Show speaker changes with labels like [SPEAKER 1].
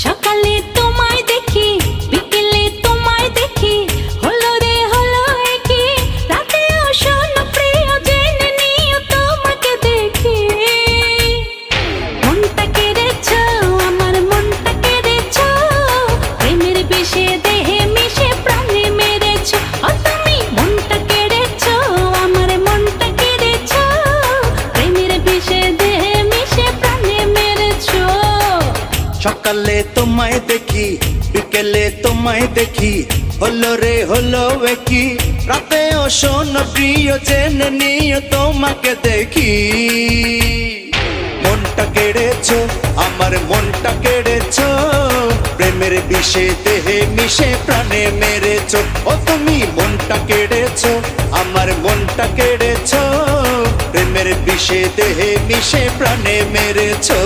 [SPEAKER 1] সকালে তোমায় দেখি, বিকেলে তোমায় দেখি, হলো রে হলো একই, রাতেও শোনো প্রিয় জেনে নিও তোমাকে দেখি। মনটা কেড়েছো, আমার মনটা কেড়েছো, প্রেমের বিষে দেহে মিশে প্রাণে মেরেছো। ও তুমি মনটা কেড়েছো, আমার মনটা কেড়েছো, প্রেমের বিষে দেহে মিশে প্রাণে মেরেছো।
[SPEAKER 2] সকালে তোমায় দেখি, বিকেলে তোমায় দেখি, হলো রে হলো একই, রাতেও শোনো প্রিয় জেনে নিও তোমাকে দেখি। মনটা কেড়েছো, আমার মনটা কেড়েছো, প্রেমের বিষে দেহে মিশে প্রাণে মেরেছো। ও তুমি মনটা কেড়েছো, আমার মনটা কেড়েছো, প্রেমের বিষে দেহে মিশে প্রাণে মেরেছো।